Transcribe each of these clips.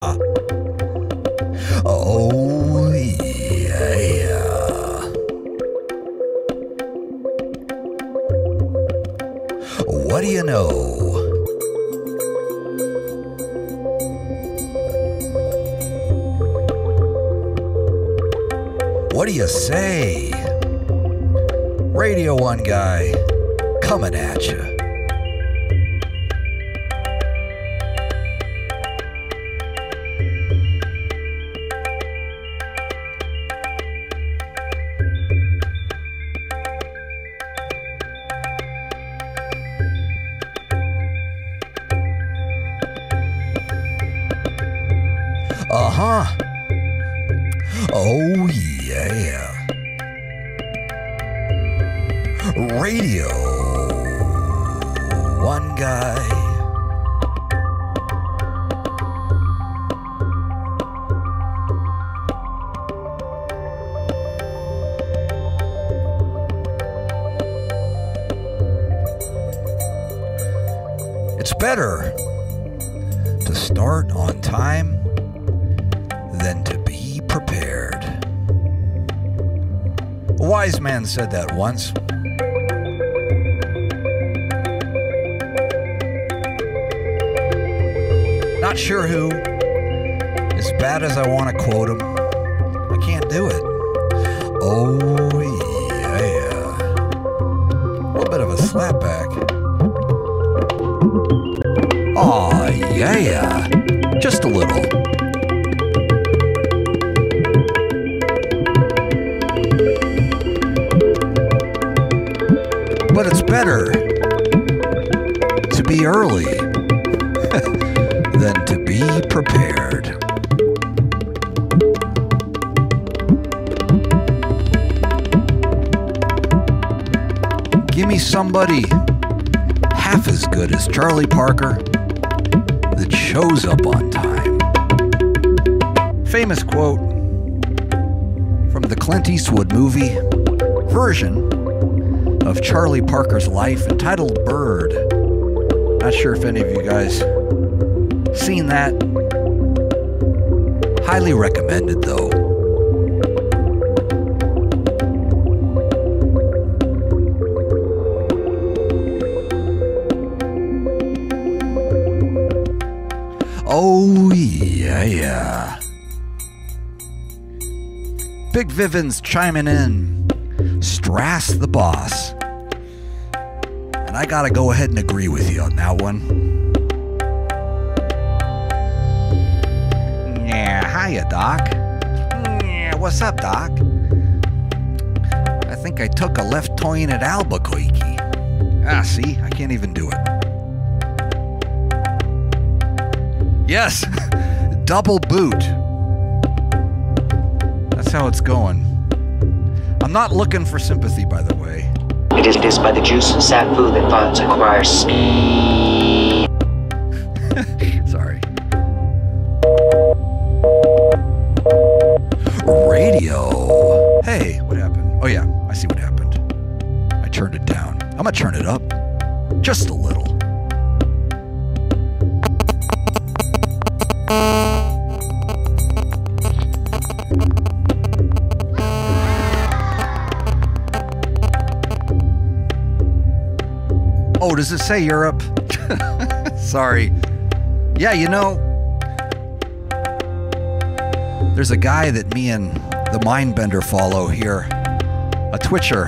Oh, yeah. What do you know? What do you say? Radio 1 Guy coming at you. Oh, yeah. Radio 1 Guy. It's better to start on time than to be prepared. A wise man said that once. Not sure who. As bad as I want to quote him, I can't do it. Oh, yeah. A little bit of a slapback. Aw, yeah. Just a little. But it's better to be early than to be prepared. Give me somebody half as good as Charlie Parker that shows up on time. Famous quote from the Clint Eastwood movie version of Charlie Parker's life entitled Bird. Not sure if any of you guys seen that. Highly recommended though. Oh yeah. Big Vivin's chiming in. Strass the boss. And I gotta go ahead and agree with you on that one. Yeah, hiya, Doc. Yeah, what's up, Doc? I think I took a left turn at Albuquerque. Ah, see, I can't even do it. Yes, double boot. That's how it's going. I'm not looking for sympathy, by the way. It is by the juice and sad food that violence acquires speed. Sorry. Radio. Hey, what happened? Oh yeah, I see what happened. I turned it down. I'm gonna turn it up. Just a little. Oh, does it say Europe? Sorry. Yeah, you know, there's a guy that me and the Mindbender follow here, a Twitcher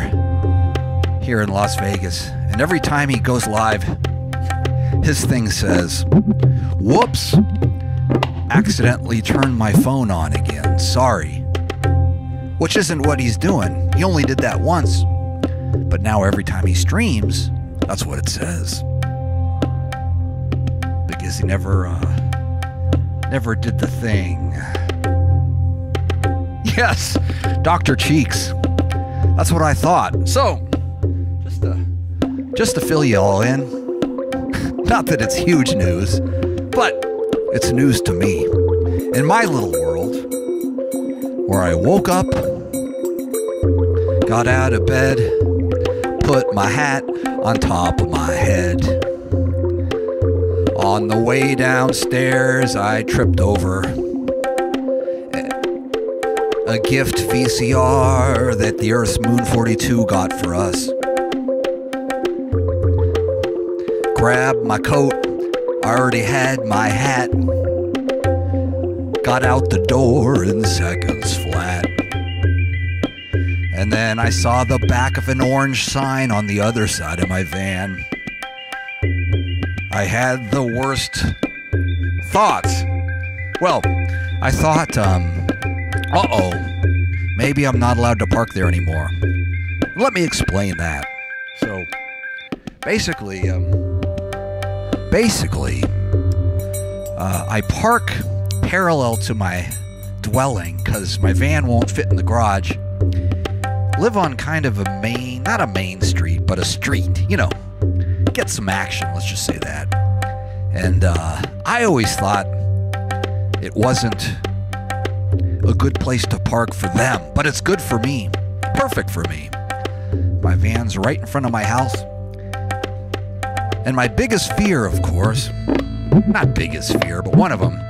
here in Las Vegas. And every time he goes live, his thing says, whoops, accidentally turned my phone on again. Sorry. Which isn't what he's doing. He only did that once. But now every time he streams, that's what it says. Because he never did the thing. Yes, Dr. Cheeks. That's what I thought. So, just to fill you all in, not that it's huge news, but it's news to me. In my little world, where I woke up, got out of bed, put my hat on top of my head. On the way downstairs, I tripped over a gift VCR that the Earth's Moon 42 got for us. Grabbed my coat, I already had my hat. Got out the door in seconds flat. And then I saw the back of an orange sign on the other side of my van. I had the worst thoughts. Well, I thought, uh-oh, maybe I'm not allowed to park there anymore. Let me explain that. So, basically, I park parallel to my dwelling because my van won't fit in the garage. Live on kind of a main, not a main street, but a street, you know. Get some action, let's just say that. And I always thought it wasn't a good place to park for them, but it's good for me. Perfect for me. My van's right in front of my house. And my biggest fear, of course, not biggest fear, but one of them,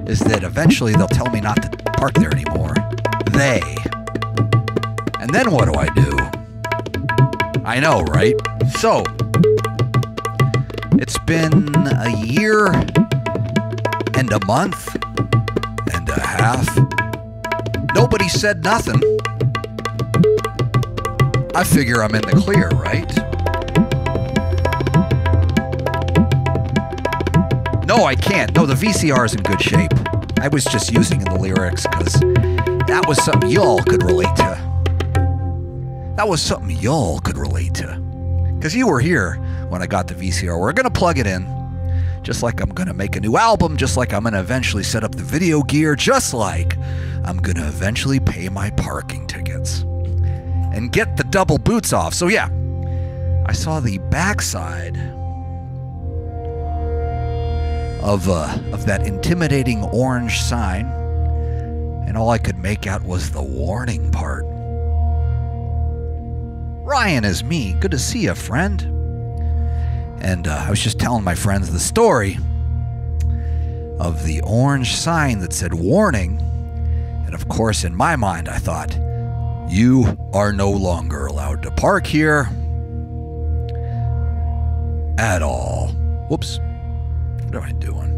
is that eventually they'll tell me not to park there anymore. They. And then what do I do? I know, right? So, it's been a year and a month and a half. Nobody said nothing. I figure I'm in the clear, right? No, I can't. No, the VCR is in good shape. I was just using in the lyrics because that was something y'all could relate to. That was something y'all could relate to. Because you were here when I got the VCR. We're going to plug it in. Just like I'm going to make a new album. Just like I'm going to eventually set up the video gear. Just like I'm going to eventually pay my parking tickets. And get the double boots off. So yeah, I saw the backside of that intimidating orange sign. And all I could make out was the warning part. Ryan is me. Good to see you, friend. And I was just telling my friends the story of the orange sign that said warning. And of course, in my mind, I thought, you are no longer allowed to park here at all. Whoops. What am I doing?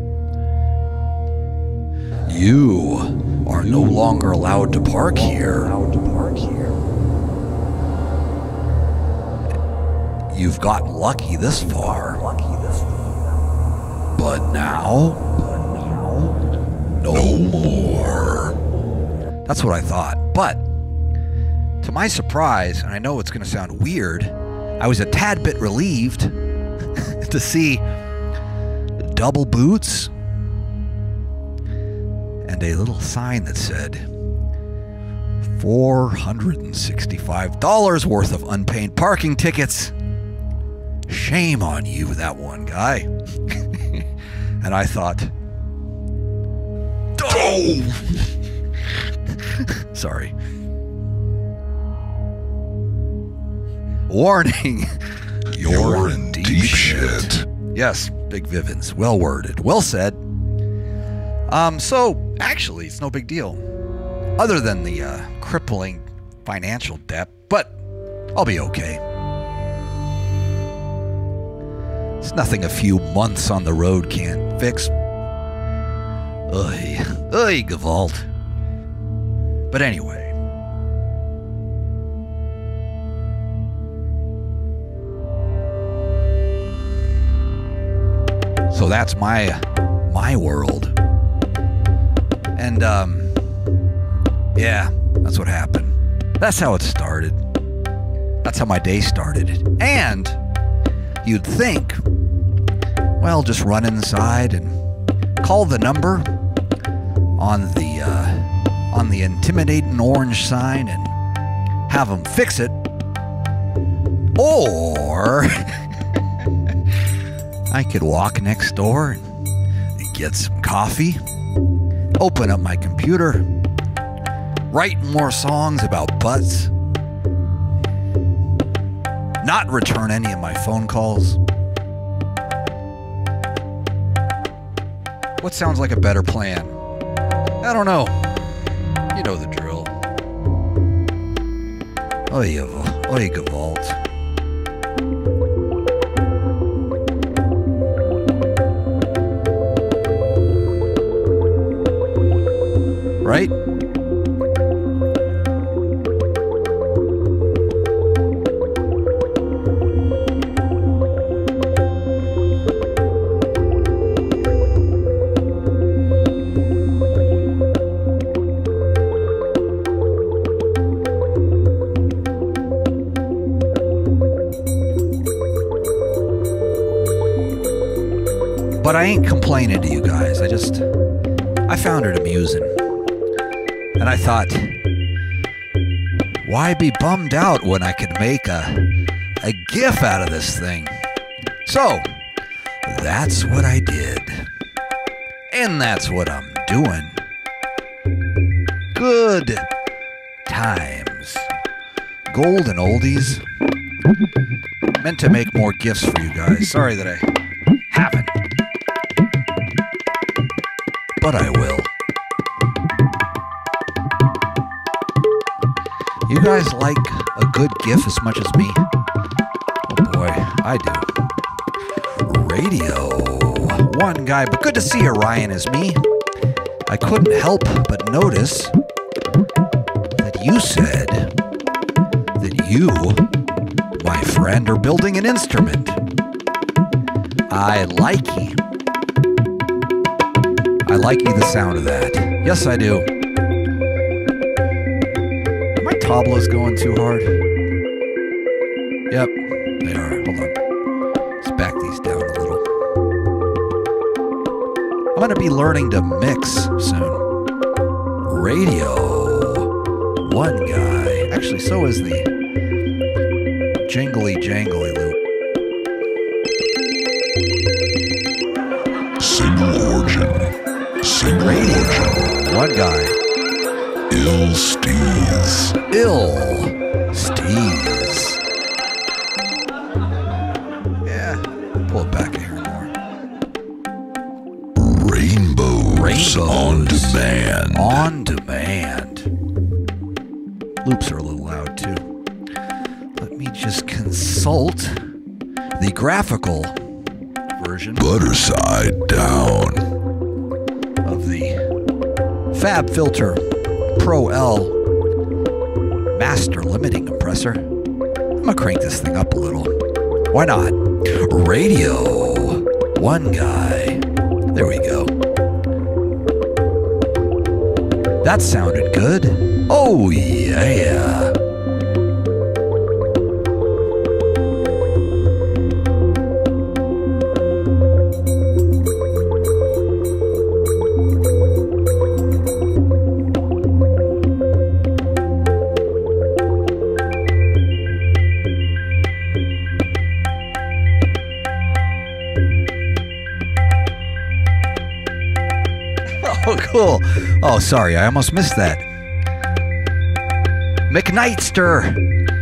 You are no longer allowed to park here. You've gotten lucky this far. But now, no more. That's what I thought. But, to my surprise, and I know it's going to sound weird, I was a tad bit relieved to see double boots and a little sign that said $465 worth of unpaid parking tickets. Shame on you, that one guy. And I thought, oh! Sorry. Warning, you're in deep shit. Yes, Big Vivens. Well worded. Well said. So, actually, it's no big deal. Other than the crippling financial debt, but I'll be okay. It's nothing a few months on the road can't fix. Oy, Gewalt. But anyway. So that's my world. And, yeah, that's what happened. That's how it started. That's how my day started. And you'd think, well, just run inside and call the number on the intimidating orange sign and have them fix it. Or I could walk next door and get some coffee, open up my computer, write more songs about butts, not return any of my phone calls, What sounds like a better plan? I don't know. You know the drill. Oy Gewalt. Right? But I ain't complaining to you guys. I found it amusing. And I thought, why be bummed out when I could make a GIF out of this thing? So, that's what I did. And that's what I'm doing. Good times. Golden oldies. Meant to make more GIFs for you guys. Sorry that I haven't. But I will. You guys like a good GIF as much as me? Oh boy, I do. Radio1Guy, but good to see you, Ryan, is me. I couldn't help but notice that you said that you, my friend, are building an instrument. I likey. I likey the sound of that. Yes, I do. My tablas going too hard? Yep, they are. Hold on. Let's back these down a little. I'm going to be learning to mix soon. Radio1Guy. Actually, so is the jingly jangly loop. Single origin. Single origin. One guy. Ill Steez. Yeah, pull it back here more. Rainbows on demand. On demand. Loops are a little loud too. Let me just consult the graphical version. Butter side down. Of the Fab Filter Pro L Master Limiting Compressor. I'm gonna crank this thing up a little. Why not? Radio1Guy. There we go. That sounded good. Oh yeah. Oh, cool. Oh, sorry. I almost missed that. McKnightster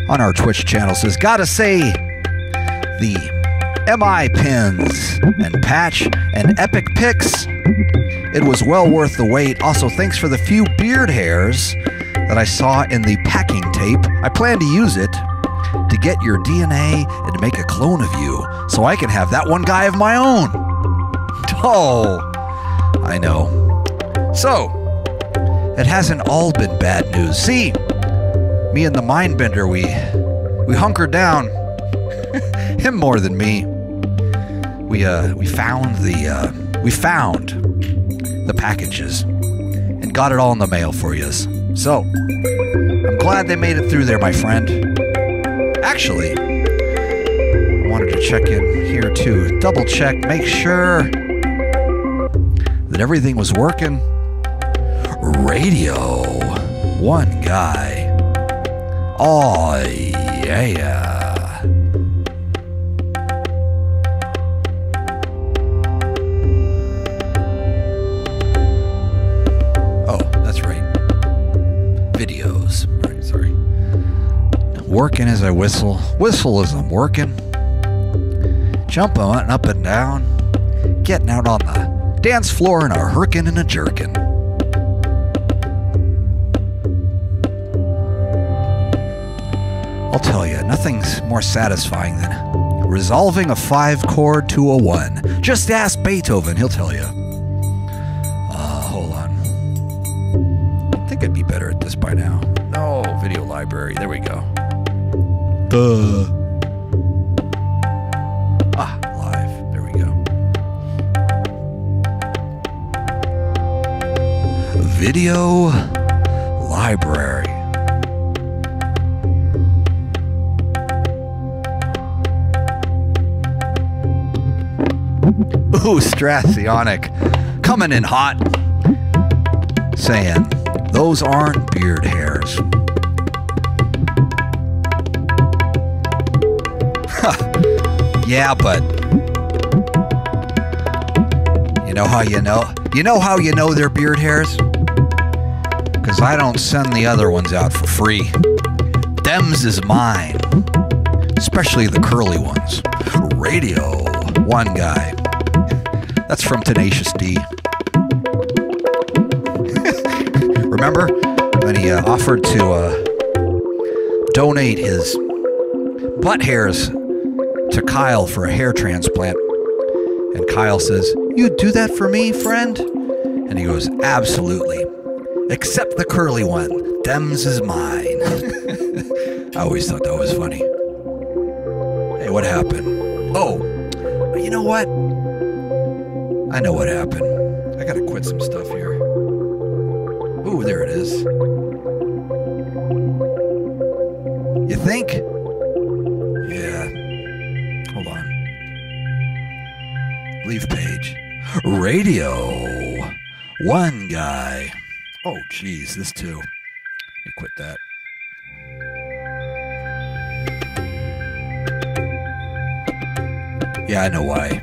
on our Twitch channel says, gotta say, the MI pins and patch and epic pics, it was well worth the wait. Also, thanks for the few beard hairs that I saw in the packing tape. I plan to use it to get your DNA and to make a clone of you so I can have that one guy of my own. Oh, I know. So, it hasn't all been bad news. See, me and the Mindbender, we hunkered down. Him more than me. We found the packages and got it all in the mail for you. So, I'm glad they made it through there, my friend. Actually, I wanted to check in here too. Double check, make sure that everything was working. Radio1Guy. Oh, yeah. Oh, that's right. Videos. Right, sorry. Working as I whistle. Whistle as I'm working. Jumping up and down. Getting out on the dance floor and a hurkin' and a jerkin'. I'll tell you, nothing's more satisfying than resolving a 5 chord to a 1. Just ask Beethoven, he'll tell you. Hold on. I think I'd be better at this by now. No, video library, there we go. Live, there we go. Video library. Ooh, Strasionic, coming in hot, saying, those aren't beard hairs. Yeah, but you know how you know? You know how you know they're beard hairs? Because I don't send the other ones out for free. Them's is mine, especially the curly ones. Radio1Guy. That's from Tenacious D. Remember when he offered to donate his butt hairs to Kyle for a hair transplant? And Kyle says, "You'd do that for me, friend?" And he goes, "Absolutely. Except the curly one. Them's is mine." I always thought that was funny. Hey, what happened? Oh, you know what? I know what happened. I gotta quit some stuff here. Ooh, there it is. You think? Yeah. Hold on. Leave page. Radio1Guy. Oh, geez, this too. Let me quit that. Yeah, I know why.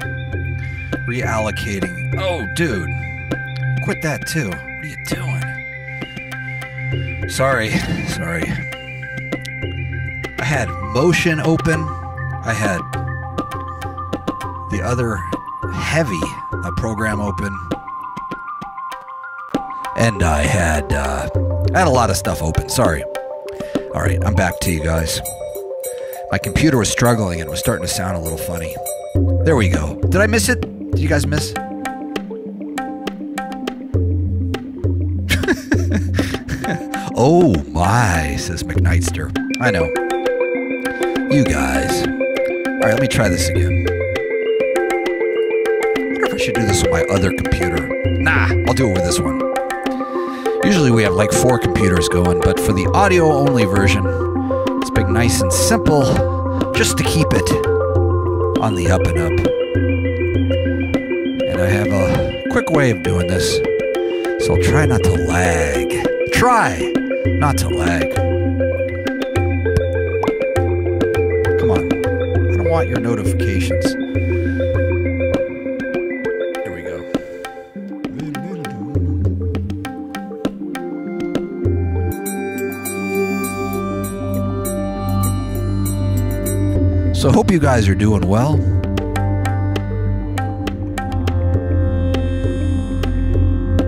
Reallocating. Oh, dude. Quit that too. What are you doing? Sorry. I had Motion open. I had the other heavy program open. And I had a lot of stuff open. Sorry. All right, I'm back to you guys. My computer was struggling and it was starting to sound a little funny. There we go. Did I miss it? Did you guys miss? Oh my, says McKnightster. I know. You guys. All right, let me try this again. I wonder if I should do this with my other computer. Nah, I'll do it with this one. Usually we have like 4 computers going, but for the audio-only version, it's been nice and simple, just to keep it on the up and up. And I have a quick way of doing this, so I'll try not to lag. Try not to lag. Come on, I don't want your notifications. Here we go. So hope you guys are doing well.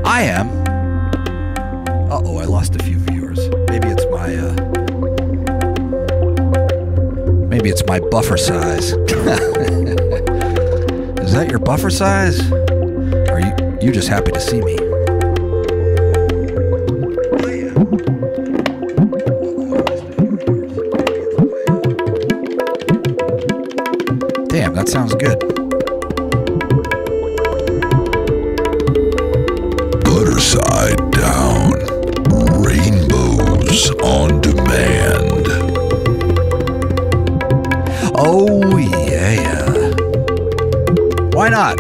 I am. Uh-oh, I lost a few viewers. Maybe it's my buffer size. Is that your buffer size? Or are you just happy to see me? Damn, that sounds good. Side down. Rainbows on demand. Oh yeah. Why not?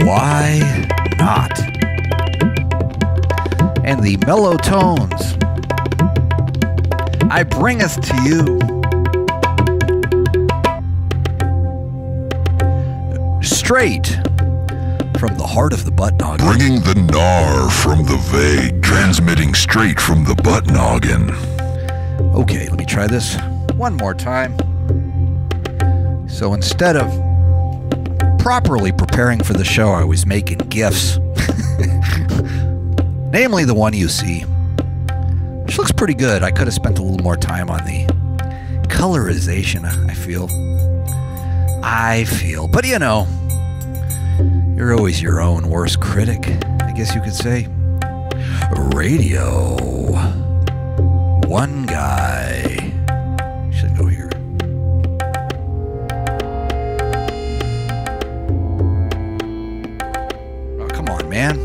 Why not? And the mellow tones I bring us to you. Straight from the heart of the butt noggin. Bringing the gnar from the vague, transmitting straight from the butt noggin. Okay, let me try this one more time. So instead of properly preparing for the show, I was making GIFs. Namely the one you see, which looks pretty good. I could have spent a little more time on the colorization, I feel. But you know, you're always your own worst critic, I guess you could say. Radio1Guy. Should go here. Oh, come on, man.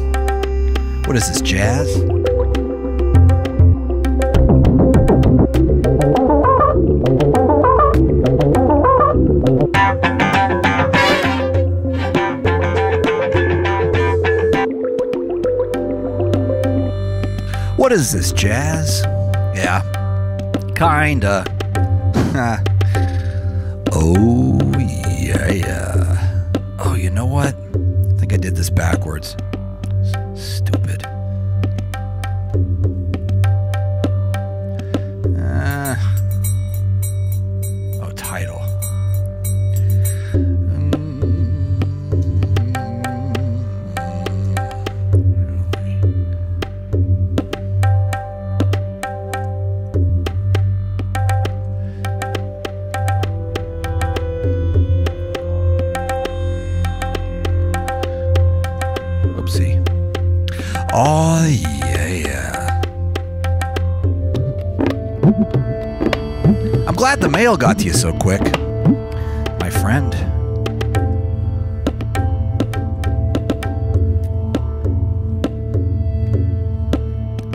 What is this, jazz? What is this, jazz? Yeah, kinda. Oh, yeah. Oh, you know what? I think I did this backwards. Stupid. Oh, title. Oh, yeah. I'm glad the mail got to you so quick, my friend.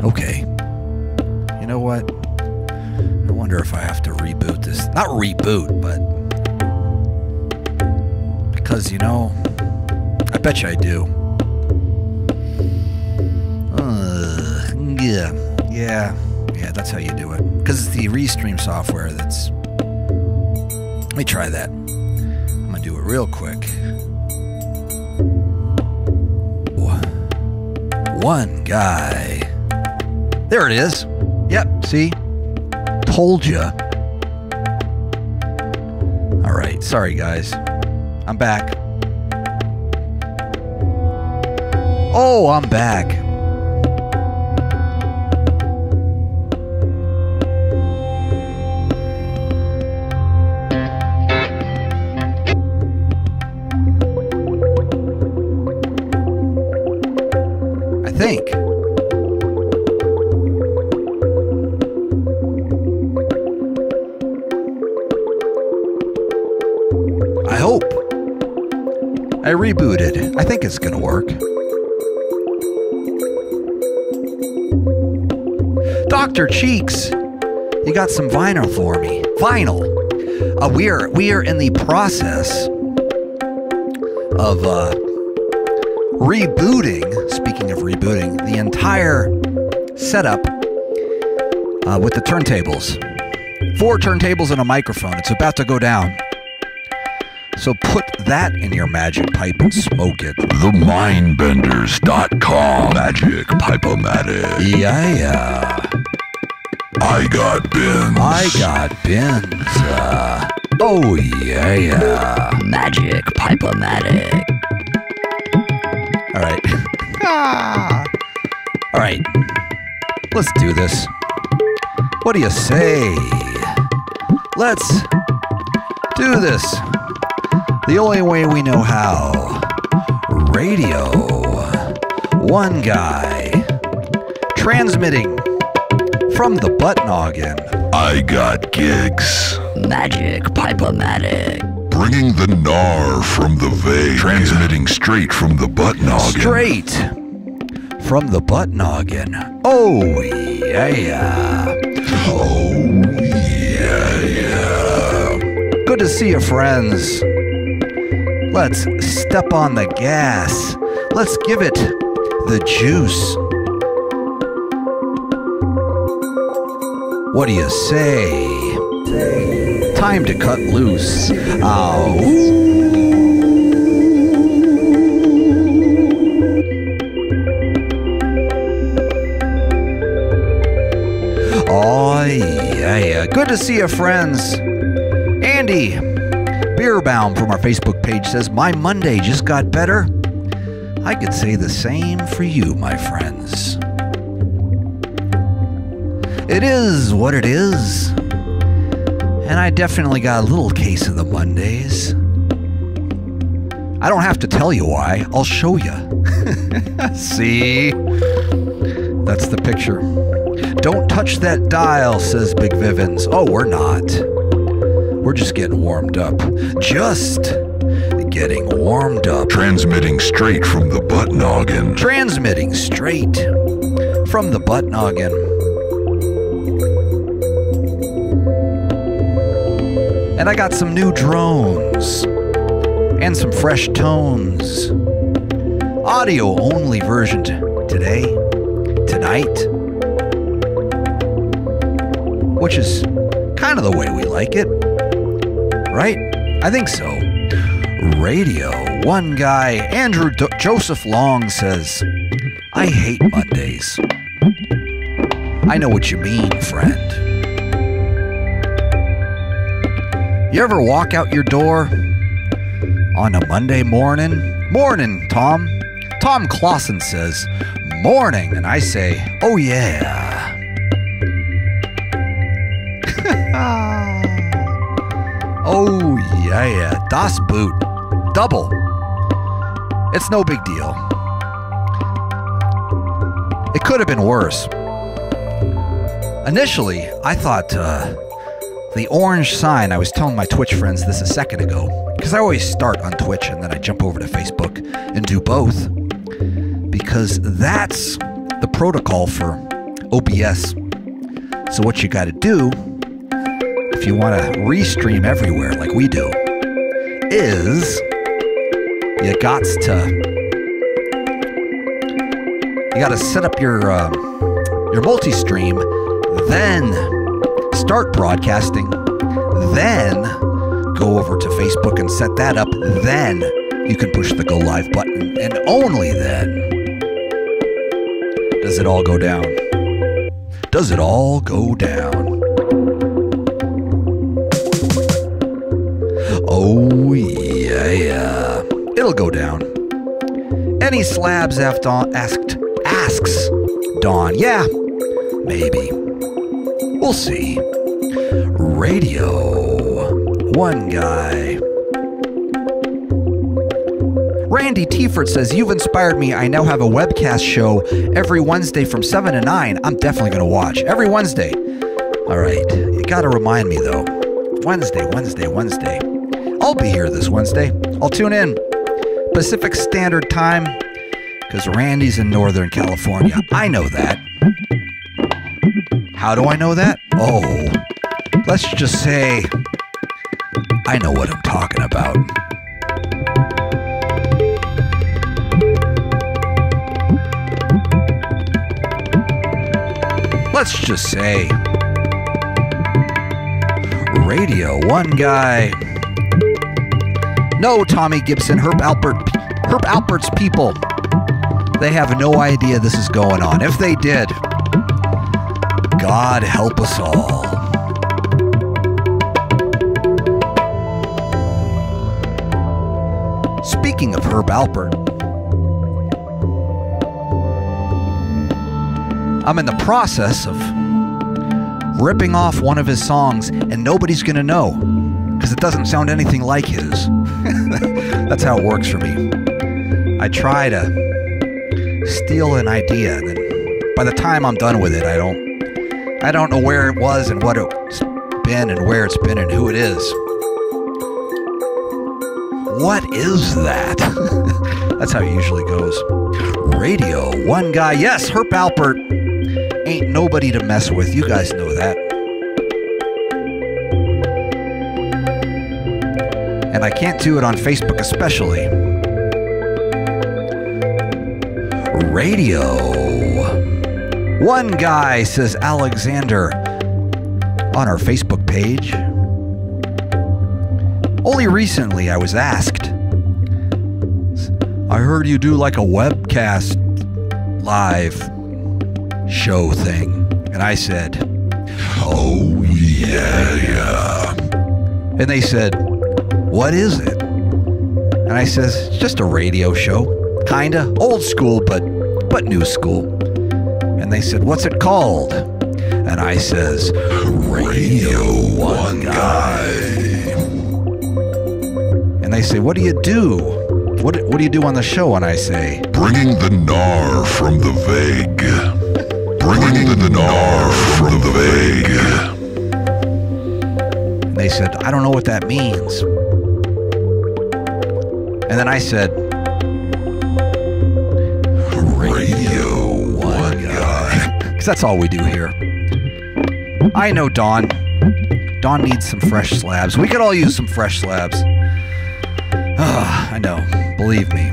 Okay. You know what? I wonder if I have to reboot this. Not reboot, but... because, you know, I bet you I do. Yeah, that's how you do it. Because it's the Restream software that's... Let me try that. I'm going to do it real quick. One guy. There it is. Yep, see? Told ya. Alright, sorry guys. I'm back. Oh, I'm back. Think. I hope. I rebooted. I think it's gonna work. Dr. Cheeks, you got some vinyl for me. Vinyl. We are in the process of rebooting, speaking of rebooting, the entire setup with the turntables. 4 turntables and a microphone. It's about to go down. So put that in your magic pipe and smoke it. TheMindbenders.com Magic Pipe-O-Matic. Yeah. I got bins. Oh, yeah. Magic Pipe-O-Matic. All right. All right. Let's do this. What do you say? Let's do this. The only way we know how. Radio1Guy. Transmitting from the butt noggin. I got gigs. Magic Pipe-O-Matic. Bringing the gnar from the vein. Transmitting straight from the butt noggin. Straight from the butt noggin. Oh, yeah. Oh, yeah. Good to see you, friends. Let's step on the gas. Let's give it the juice. What do you say? Time to cut loose. Oh. Oh, yeah. Good to see you, friends. Andy, Beerbaum from our Facebook page says, my Monday just got better. I could say the same for you, my friends. It is what it is. And I definitely got a little case of the Mondays. I don't have to tell you why. I'll show you. See? That's the picture. Don't touch that dial, says Big Vivens. Oh, we're not. We're just getting warmed up. Just getting warmed up. Transmitting straight from the butt noggin. Transmitting straight from the butt noggin. And I got some new drones and some fresh tones. Audio only version today, tonight, which is kind of the way we like it, right? I think so. Radio One Guy, Andrew Joseph Long says, I hate Mondays. I know what you mean, friend. You ever walk out your door on a Monday morning? Morning, Tom. Tom Clausen says, morning. And I say, oh yeah. Oh yeah. Das Boot. Double. It's no big deal. It could have been worse. Initially, I thought, the orange sign, I was telling my Twitch friends this a second ago, because I always start on Twitch and then I jump over to Facebook and do both, because that's the protocol for OBS. So what you got to do, if you want to restream everywhere like we do, is you got to set up your multi-stream, then start broadcasting, then go over to Facebook and set that up, then you can push the go live button, and only then does it all go down. Does it all go down? Oh yeah, it'll go down. Any slabs asks Dawn. Yeah, maybe. We'll see. Radio One Guy. Randy Tiefert says, you've inspired me. I now have a webcast show every Wednesday from 7 to 9. I'm definitely going to watch. Every Wednesday. All right. You got to remind me, though. Wednesday. I'll be here this Wednesday. I'll tune in. Pacific Standard Time, because Randy's in Northern California. I know that. How do I know that? Oh, let's just say I know what I'm talking about. Let's just say Radio One Guy. No, Tommy Gibson, Herb Alpert's people. They have no idea this is going on. If they did, God help us all. Speaking of Herb Alpert, I'm in the process of ripping off one of his songs, and nobody's going to know because it doesn't sound anything like his. That's how it works for me. I try to steal an idea, and then by the time I'm done with it, I don't know where it was and what it's been and where it's been and who it is. What is that? That's how it usually goes. Radio One Guy. Yes, Herb Alpert ain't nobody to mess with. You guys know that. And I can't do it on Facebook especially. Radio One Guy, says Alexander on our Facebook page. Only recently I was asked, I heard you do like a webcast live show thing. And I said, oh yeah. And they said, what is it? And I says, it's just a radio show. Kinda. Old school, but new school. And they said, what's it called? And I says, Radio1Guy. And they say, what do you do? What do you do on the show? And I say, bringing the gnar from the vague. Bringing the gnar from the vague. And they said, I don't know what that means. And then I said, Radio1Guy. Because that's all we do here. I know Dawn. Dawn needs some fresh slabs. We could all use some fresh slabs. I know. Believe me.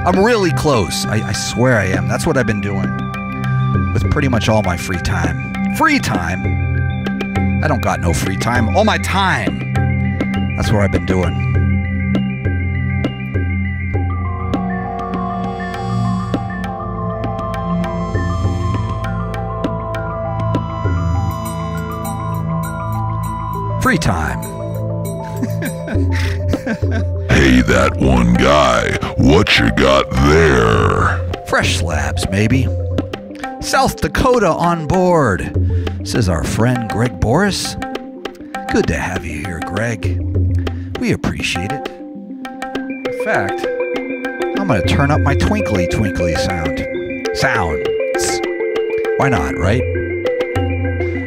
I'm really close. I swear I am. That's what I've been doing with pretty much all my free time. Free time? I don't got no free time. All my time. That's what I've been doing. Free time. Hey, that one guy, what you got there? Fresh slabs, maybe. South Dakota on board, says our friend Greg Boris. Good to have you here, Greg. We appreciate it. In fact, I'm going to turn up my twinkly twinkly sounds. Why not, right?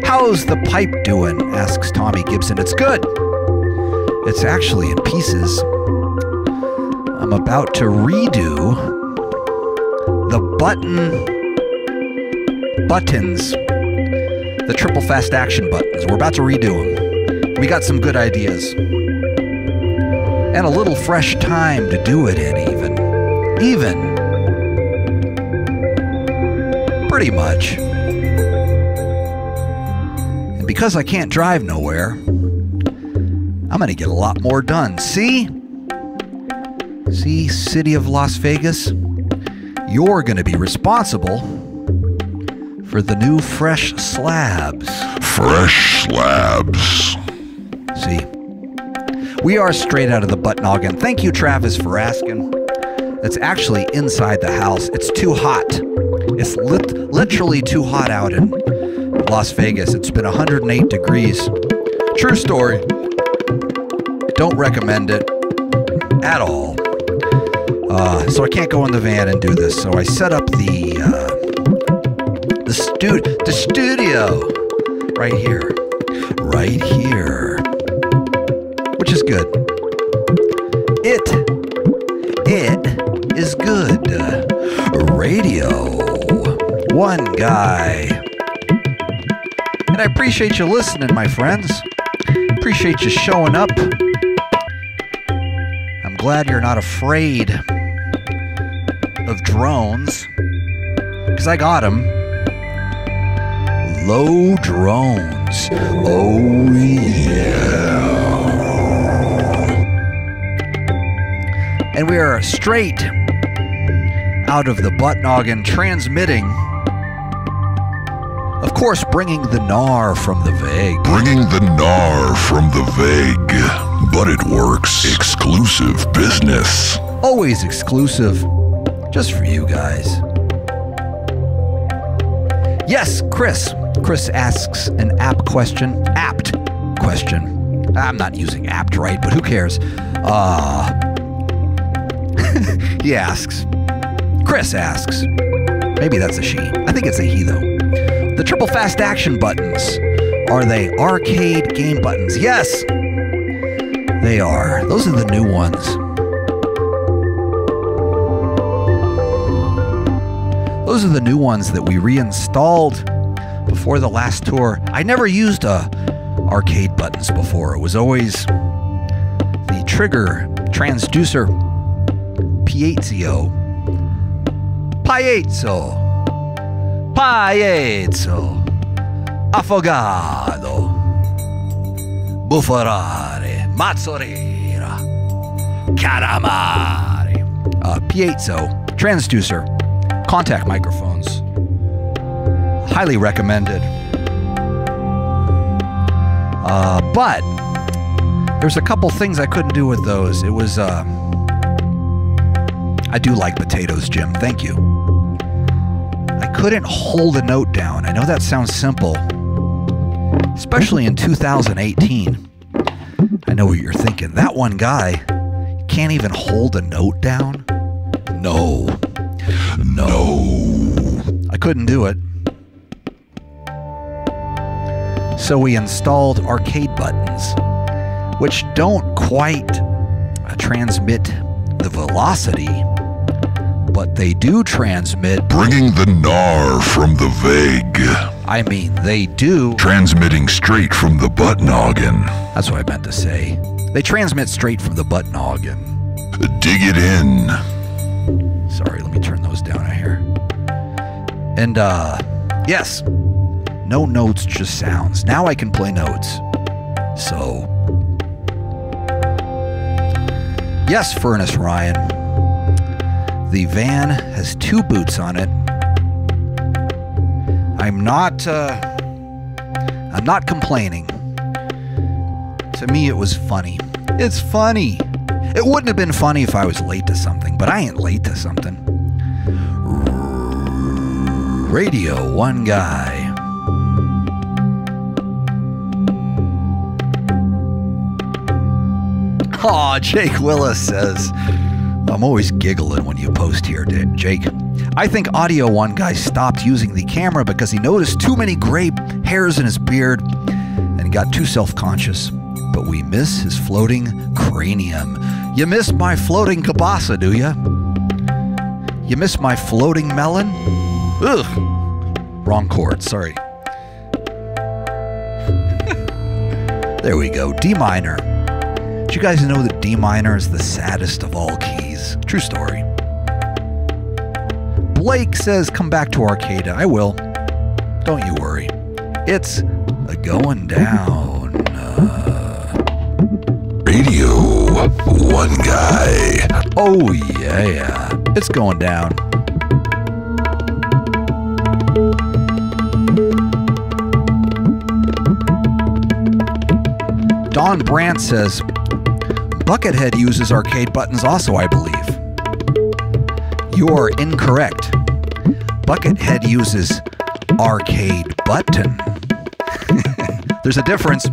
How's the pipe doing? Asks Tommy Gibson. It's good. It's actually in pieces. I'm about to redo the buttons, the triple fast action buttons. We're about to redo them. We got some good ideas. And a little fresh time to do it in, even. Pretty much. And because I can't drive nowhere, I'm going to get a lot more done. See, City of Las Vegas? You're going to be responsible for the new fresh slabs. Fresh slabs. See, we are straight out of the butt noggin. Thank you, Travis, for asking. It's actually inside the house. It's too hot. It's literally too hot out in Las Vegas. It's been 108 degrees. True story. Don't recommend it at all. So I can't go in the van and do this. So I set up the studio right here, which is good. It is good. Radio1Guy. And I appreciate you listening, my friends. Appreciate you showing up. I'm glad you're not afraid of drones, because I got them. Low drones. Oh, yeah. And we are straight out of the butt noggin, transmitting, of course, bringing the gnar from the vague. Bringing the gnar from the vague. But it works. Exclusive business. Always exclusive. Just for you guys. Yes, Chris. Chris asks an apt question. I'm not using apt, right? But who cares? He asks. Chris asks. Maybe that's a she. I think it's a he, though. The triple fast action buttons. Are they arcade game buttons? Yes, they are. Those are the new ones. Those are the new ones that we reinstalled before the last tour. I never used arcade buttons before. It was always the trigger transducer Piezzo. Affogado. Buffarare. Mazzolera. Calamari. Piezzo transducer. Contact microphones. Highly recommended. But there's a couple things I couldn't do with those. It was, I do like potatoes, Jim. Thank you. I couldn't hold a note down. I know that sounds simple, especially in 2018. I know what you're thinking. That one guy can't even hold a note down? No. I couldn't do it. So we installed arcade buttons, which don't quite transmit the velocity, but they do transmit... Bringing the gnar from the vague. I mean, they do... Transmitting straight from the butt noggin. That's what I meant to say. They transmit straight from the butt noggin. Dig it in. Sorry, let me turn those down out here. And, yes. No notes, just sounds. Now I can play notes. So... Yes, Furnace Ryan. The van has 2 boots on it. I'm not complaining. To me, it was funny. It's funny. It wouldn't have been funny if I was late to something, but I ain't late to something. Radio1Guy. Aw, Jake Willis says, I'm always giggling when you post here, Jake. I think Radio1Guy stopped using the camera because he noticed too many gray hairs in his beard and got too self-conscious. But we miss his floating cranium. You miss my floating kielbasa, do ya? You miss my floating melon? Ugh. Wrong chord, sorry. There we go, D minor. Did you guys know that D minor is the saddest of all keys? True story. Blake says, come back to Arcada. I will. Don't you worry. It's going down. Radio1Guy. Oh, yeah. It's going down. Don Brandt says, Buckethead uses arcade buttons also, I believe. You are incorrect. Buckethead uses arcade button. There's a difference.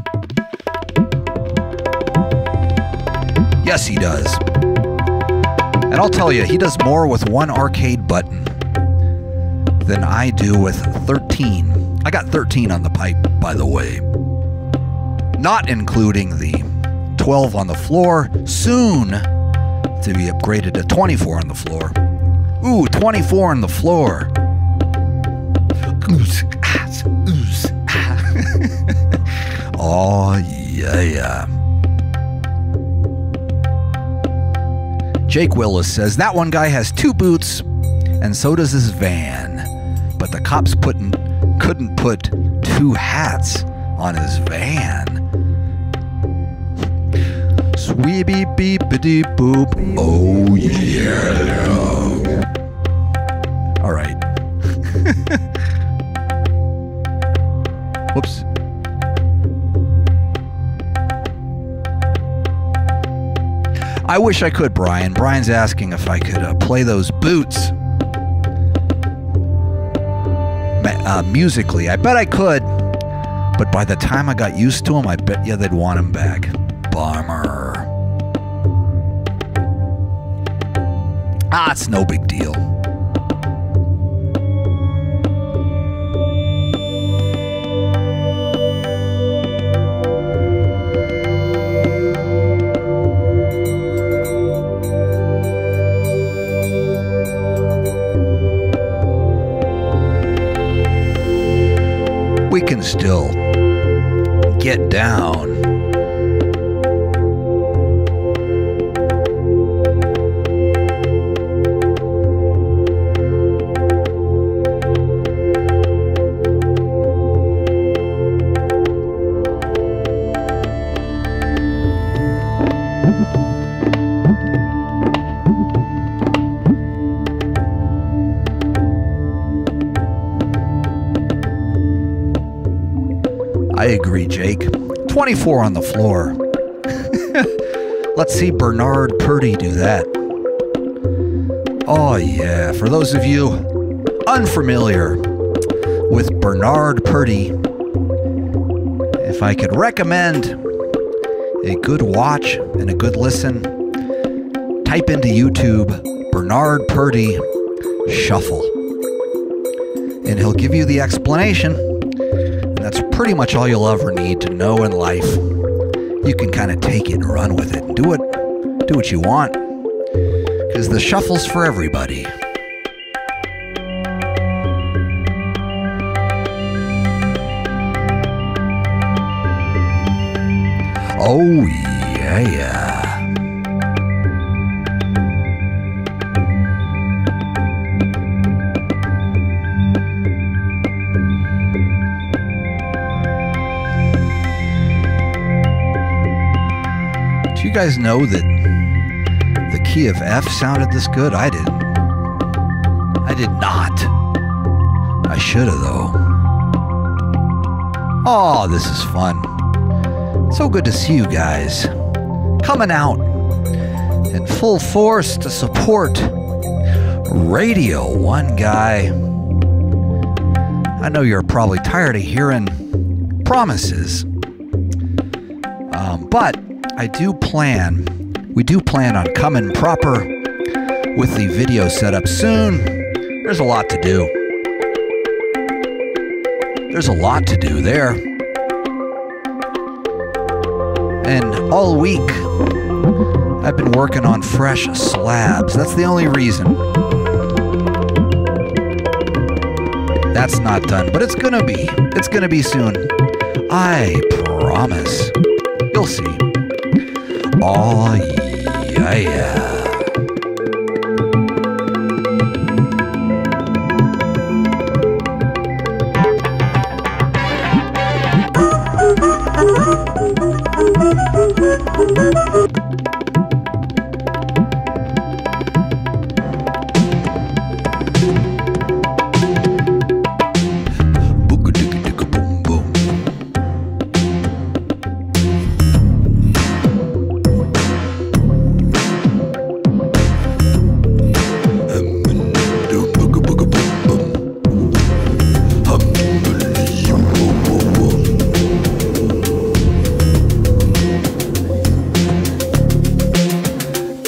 Yes, he does. And I'll tell you, he does more with one arcade button than I do with 13. I got 13 on the pipe, by the way. Not including the 12 on the floor, soon to be upgraded to 24 on the floor. Ooh, 24 on the floor. Oh, yeah. Jake Willis says, that one guy has 2 boots, and so does his van. But the cops couldn't put 2 hats on his van. Sweeby beepity boop. Oh, yeah. All right. Whoops. I wish I could, Brian. Brian's asking if I could play those boots musically. I bet I could, but by the time I got used to them, I bet you they'd want them back. Bummer. It's no big deal. We can still get down. I agree, Jake. 24 on the floor. Let's see Bernard Purdie do that. Oh yeah, for those of you unfamiliar with Bernard Purdie, if I could recommend a good watch and a good listen, type into YouTube Bernard Purdie Shuffle, and he'll give you the explanation, and that's pretty much all you'll ever need to know in life. You can kind of take it and run with it and do what you want, because the shuffle's for everybody. Oh yeah. Do you guys know that the key of F sounded this good? I didn't. I did not. I should have though. Oh, this is fun. So good to see you guys coming out in full force to support Radio1Guy. I know you're probably tired of hearing promises, but we do plan on coming proper with the video setup soon. There's a lot to do. There's a lot to do there. And all week, I've been working on fresh slabs. That's the only reason. That's not done, but it's gonna be. It's gonna be soon. I promise. You'll see. Oh, yeah.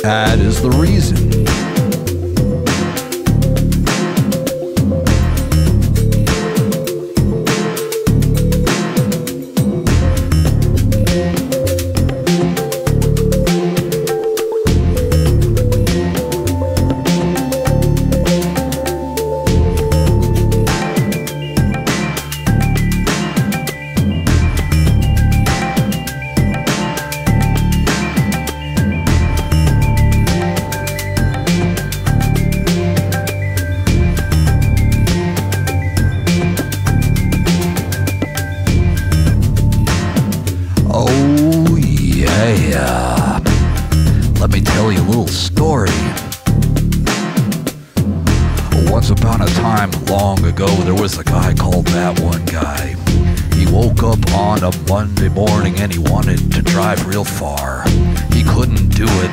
That is the reason. Let me tell you a little story. Once upon a time, long ago, there was a guy called That One Guy. He woke up on a Monday morning and he wanted to drive real far. He couldn't do it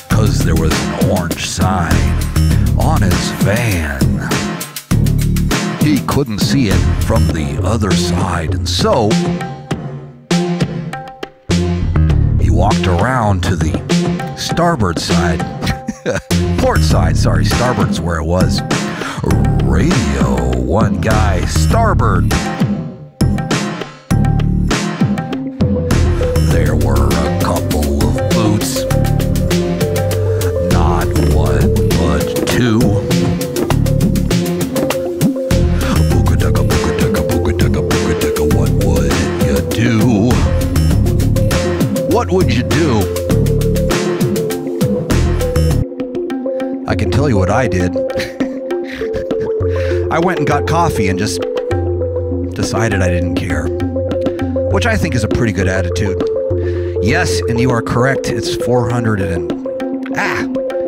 because there was an orange sign on his van. He couldn't see it from the other side, and so walked around to the starboard side. Port side, sorry, starboard's where it was. Radio1Guy, starboard. There were a couple of boots. Not one, but two. Booga-dugga, booga-dugga, booga-dugga, booga-dugga, what would you do? What would you do? I can tell you what I did. I went and got coffee and just decided I didn't care, which I think is a pretty good attitude. Yes, and you are correct. It's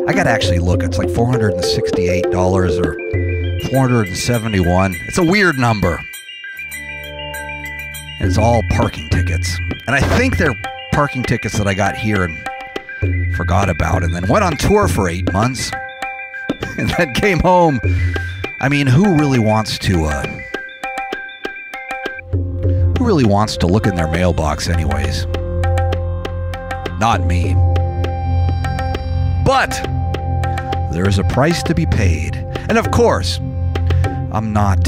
I gotta actually look. It's like $468 or $471. It's a weird number. And it's all parking tickets. And I think they're parking tickets that I got here and forgot about, and then went on tour for 8 months. And then came home. I mean, who really wants to look in their mailbox anyways? Not me. But there is a price to be paid. And of course, I'm not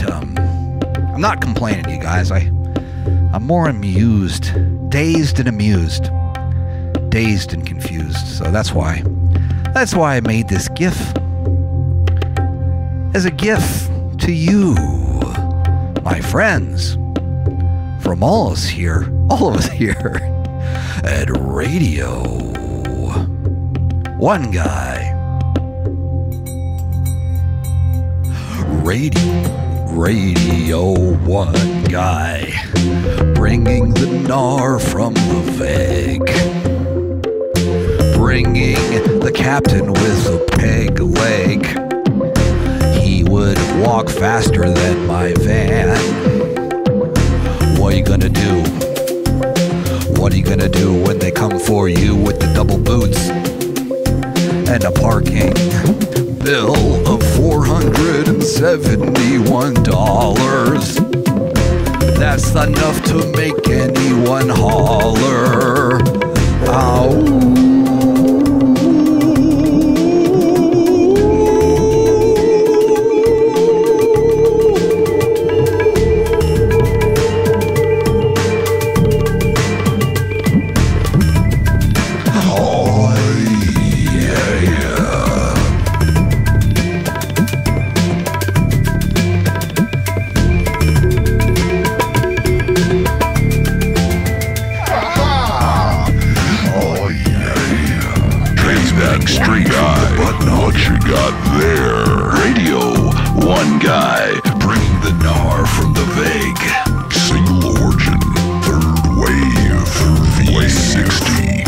complaining, you guys. I'm more amused, dazed and amused, dazed and confused. So that's why I made this GIF as a gift to you, my friends, from all of us here at Radio1Guy. Radio1Guy, bringing the gnar from the veg, bringing the captain with a peg leg. He would walk faster than my van. What are you gonna do? What are you gonna do when they come for you with the double boots and a parking bill of $471? That's enough to make anyone holler. Ow. Radio1Guy, bringing the gnar from the vague. Single origin, third wave, V60,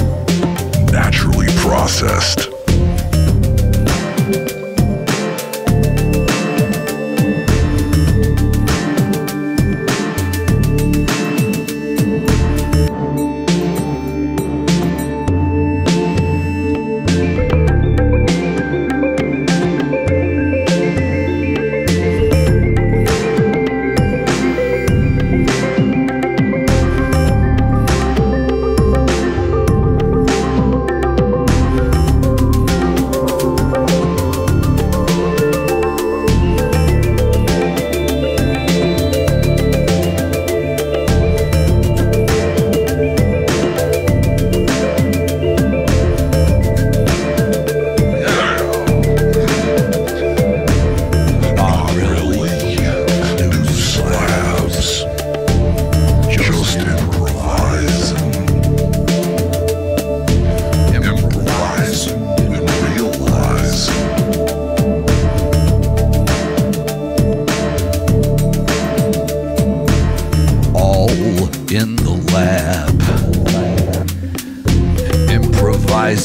naturally processed.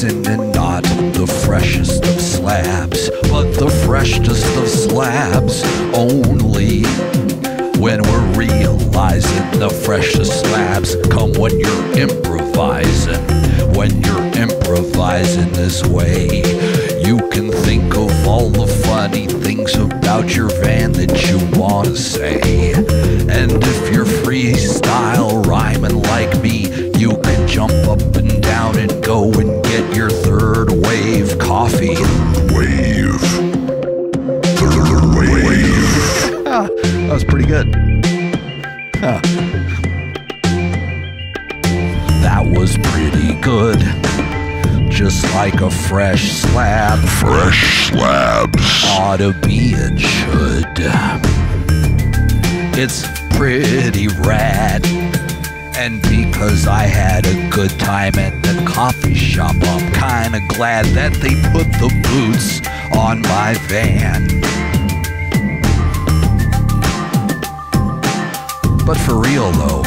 And not the freshest of slabs, but the freshest of slabs only. When we're realizing the freshest slabs come when you're improvising. When you're improvising this way, you can think of all the funny things about your van that you want to say. And if you're freestyle rhyming like me, you can jump up and down and go and get your third wave coffee. Third wave. Third wave. That was pretty good. Huh. That was pretty good. Just like a fresh slab. Fresh slabs ought to be and should. It's pretty rad. And because I had a good time at the coffee shop, I'm kinda glad that they put the boots on my van. But for real though,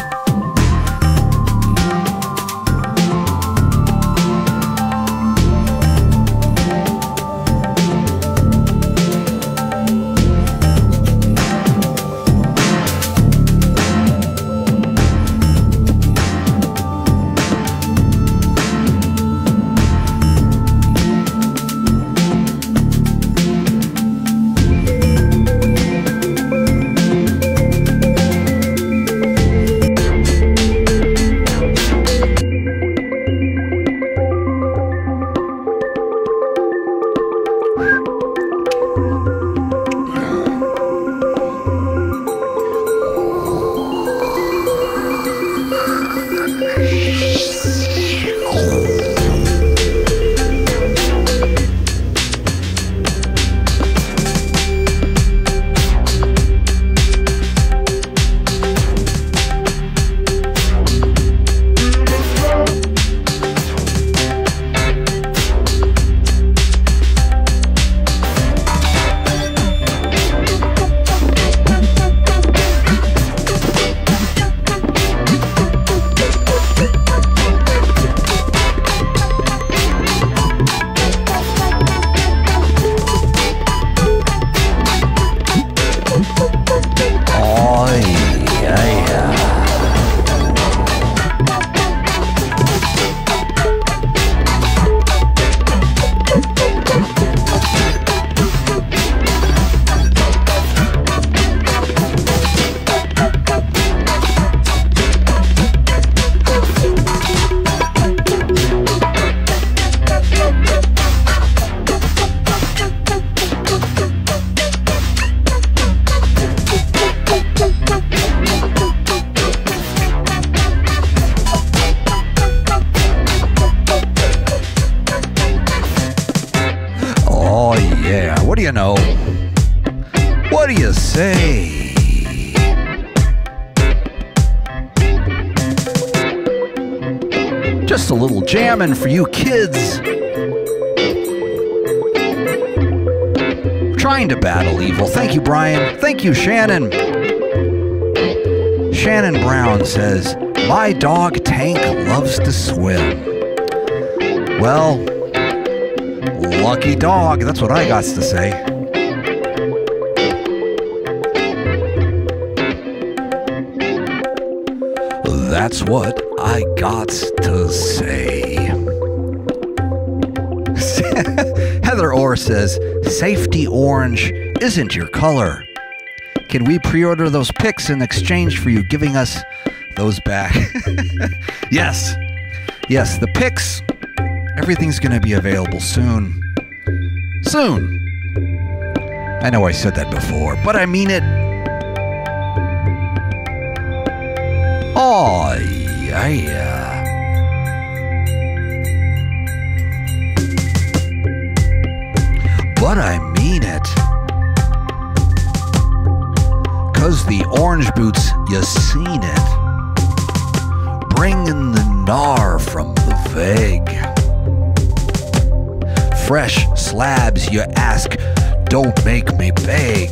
You know, what do you say? Just a little jammin' for you kids. Trying to battle evil. Thank you, Brian. Thank you, Shannon. Shannon Brown says, my dog Tank loves to swim. Well, lucky dog, that's what I got to say. That's what I got to say. Heather Orr says, Safety Orange isn't your color. Can we pre-order those pics in exchange for you giving us those back? Yes. Yes, the pics. Everything's going to be available soon. Soon. I know I said that before, but I mean it. Oh, yeah. But I mean it. 'Cause the orange boots, you seen it. Bringing the gnar from the veg. Fresh slabs, you ask, don't make me beg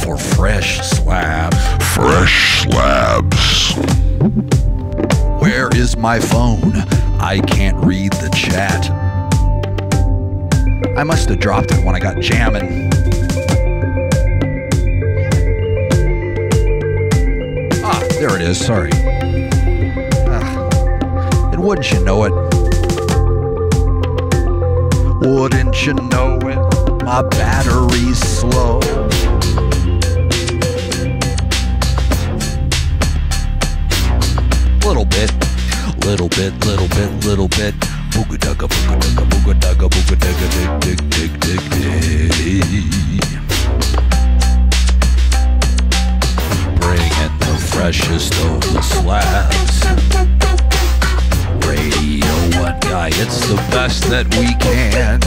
for fresh slabs. Fresh slabs. Where is my phone? I can't read the chat. I must have dropped it when I got Jammin. Ah, there it is, sorry. And wouldn't you know it? Wouldn't you know it? My battery's slow. Little bit. Booga dugga, dig. Bringing the freshest of the slabs. Radio1Guy, it's the best that we can.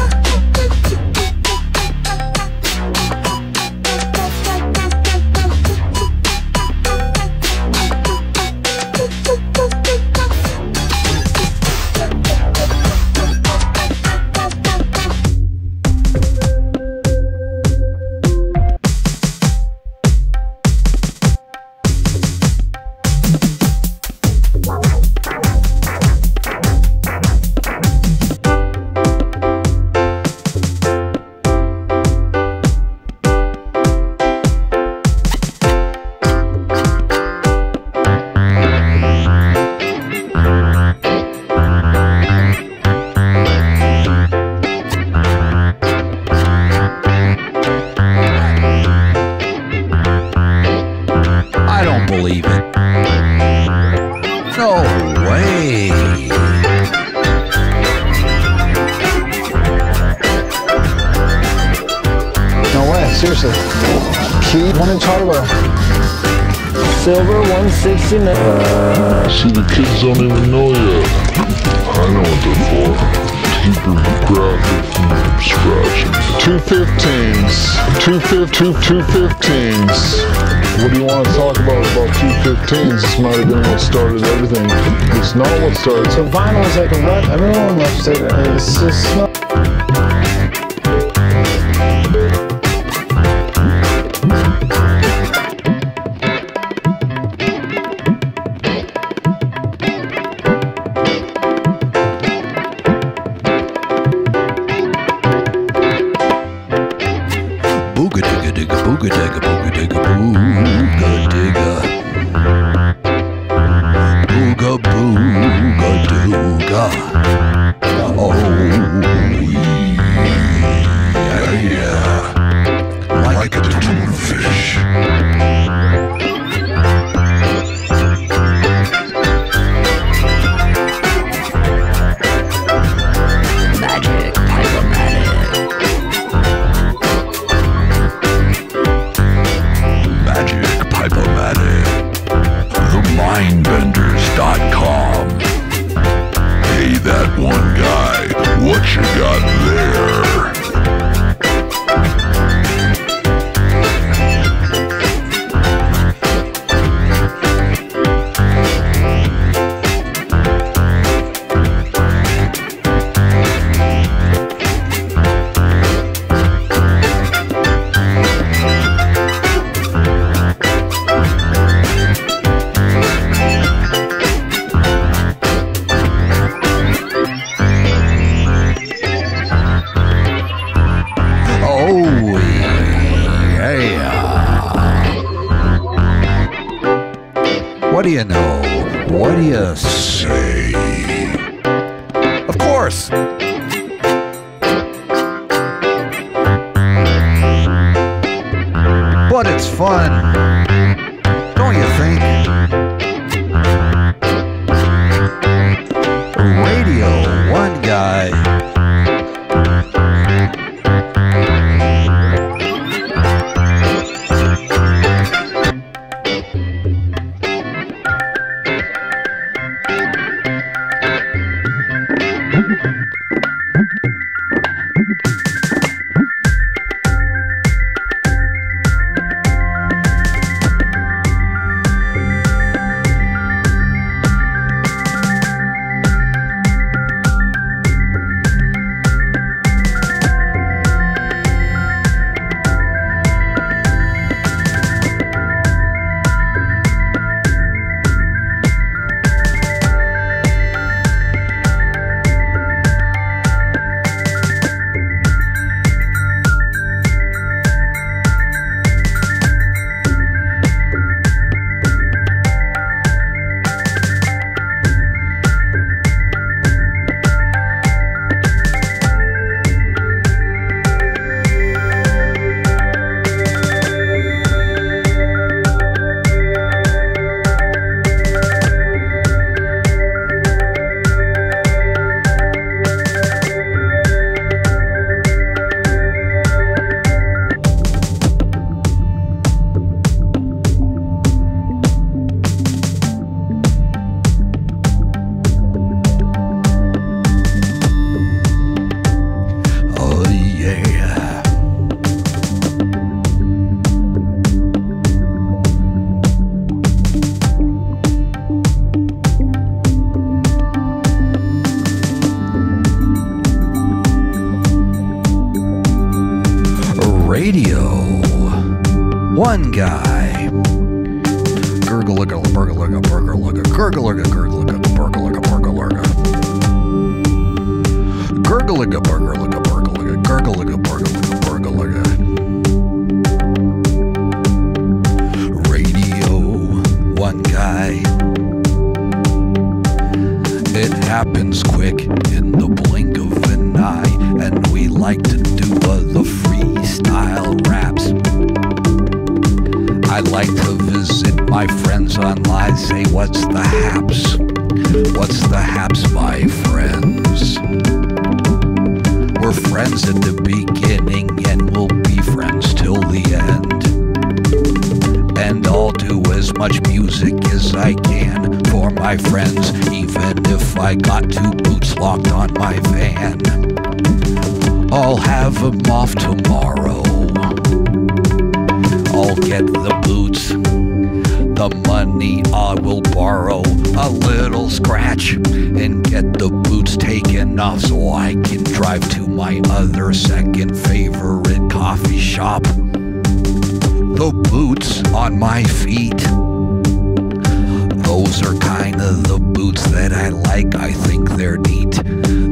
seriously. Key 1-inch hardware. Silver 160. See, the kids don't even know yet. I know what they're for. Keep her graphic from scratching. 215s. 215s. What do you want to talk about 215s? This might have been what started everything. It's not what started. So vinyl is like a rut. Everyone loves it. It's just not. What do you know? What do you say? Of course. But it's fun, don't you think? Radio1Guy. Radio1Guy. Gurgle-lugga, burgle-lugga, burgle-lugga, gurgle-lugga, gurgle-lugga, burgle-lugga, burgle-lugga. Gurgle-lugga, burgle-lugga, burgle-lugga, gurgle-lugga, burgle-lugga, burgle-lugga. Radio1Guy. It happens quick in the blink of an eye, and we like to do the freestyle raps. I like to visit my friends online, say, what's the haps? What's the haps, my friends? We're friends at the beginning and we'll be friends till the much music as I can for my friends, even if I got 2 boots locked on my van. I'll have them off tomorrow. I'll get the boots, the money I will borrow, a little scratch, and get the boots taken off so I can drive to my other second favorite coffee shop. The boots on my feet, those are kind of the boots that I like. I think they're neat.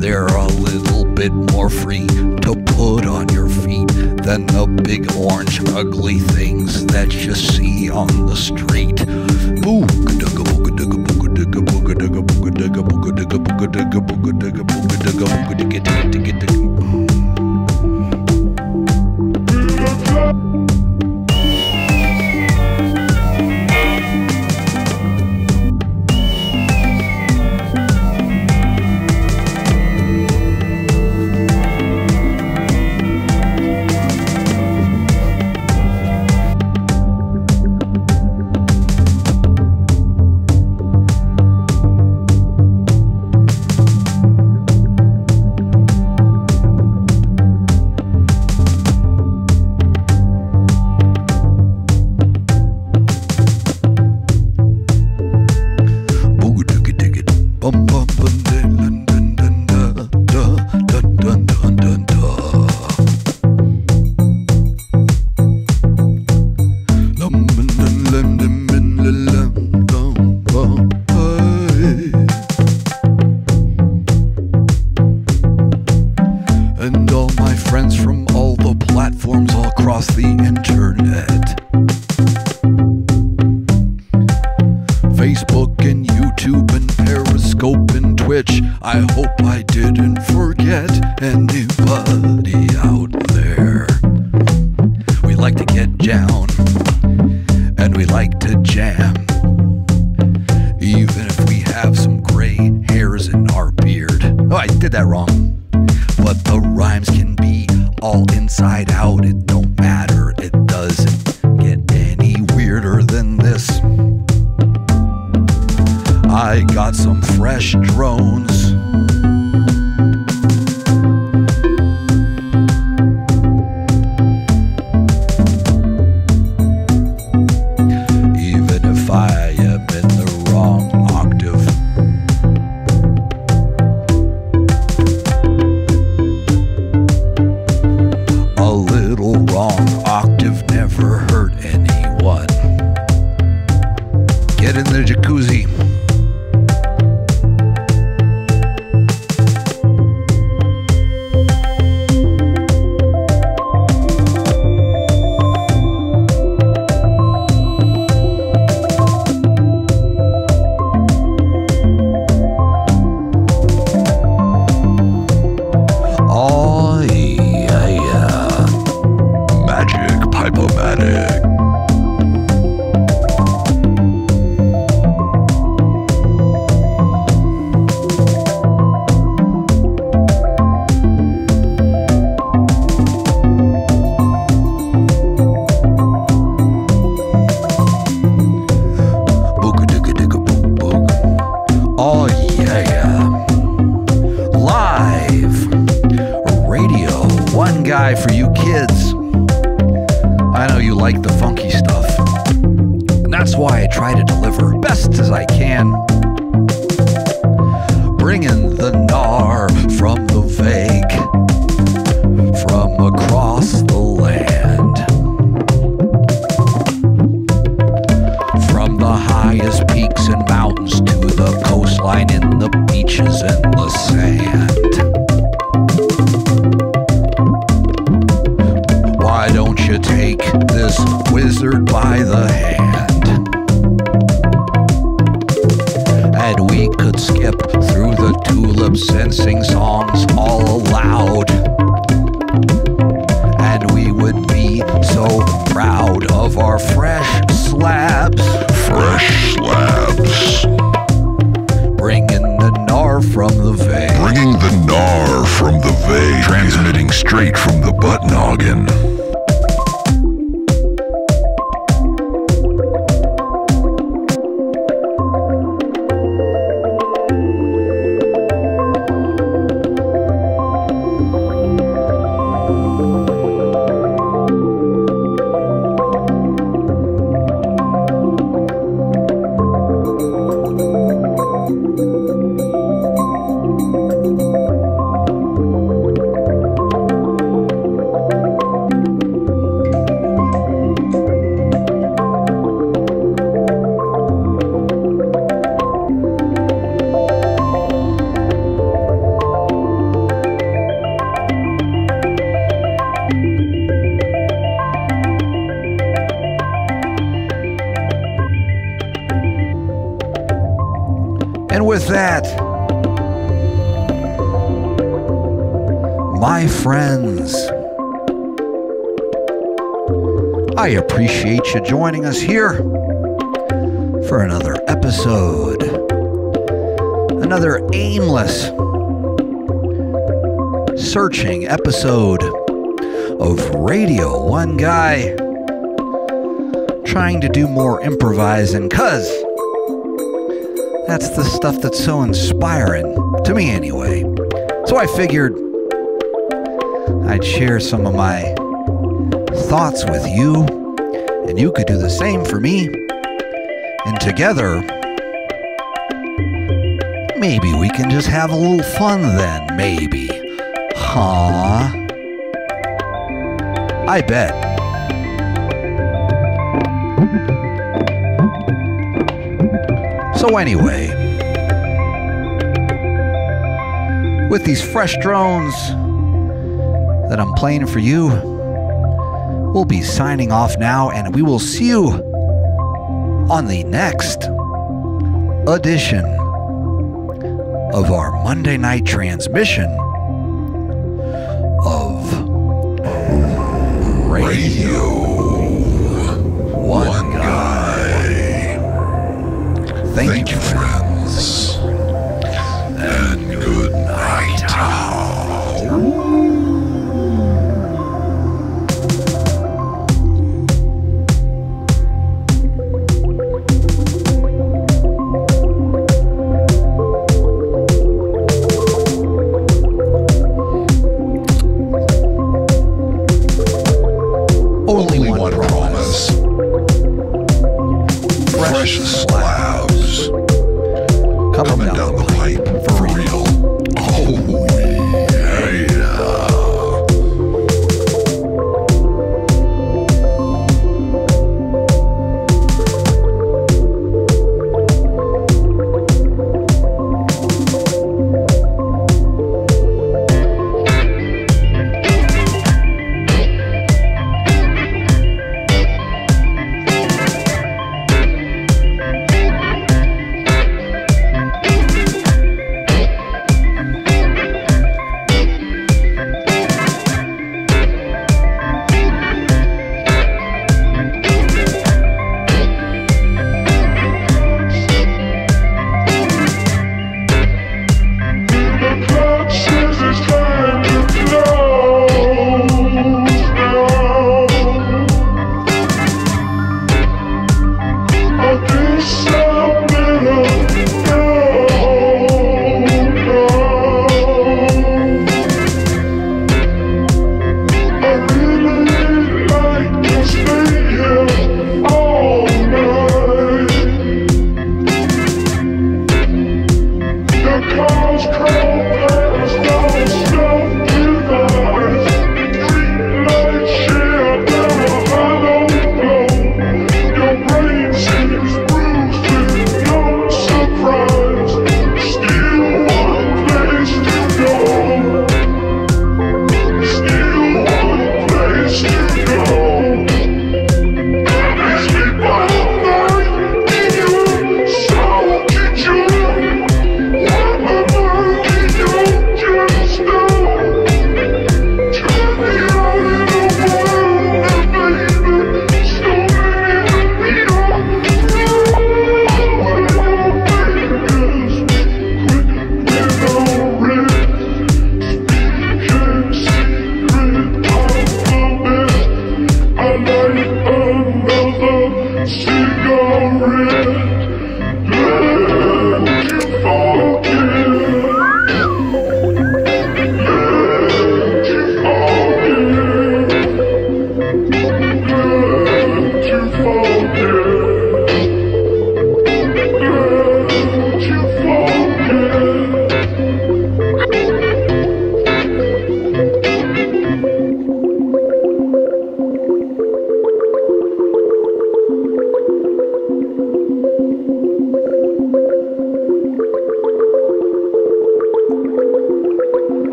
They're a little bit more free to put on your feet than the big orange ugly things that you see on the street. Booga-dugga, booga-dugga, booga-dugga, booga-dugga, booga-dugga, booga-dugga, booga-dugga, booga-dugga, booga-dugga, booga-dugga. with that, my friends, I appreciate you joining us here for another episode, another aimless, searching episode of Radio1Guy, trying to do more improvising, cause that's the stuff that's so inspiring, to me anyway. So I figured I'd share some of my thoughts with you, and you could do the same for me, and together, maybe we can just have a little fun then, maybe. Huh? I bet. So anyway, with these fresh drones that I'm playing for you, we'll be signing off now, and we will see you on the next edition of our Monday night transmission of Radio1Guy. Thank you, friends, and good night. Only one promise.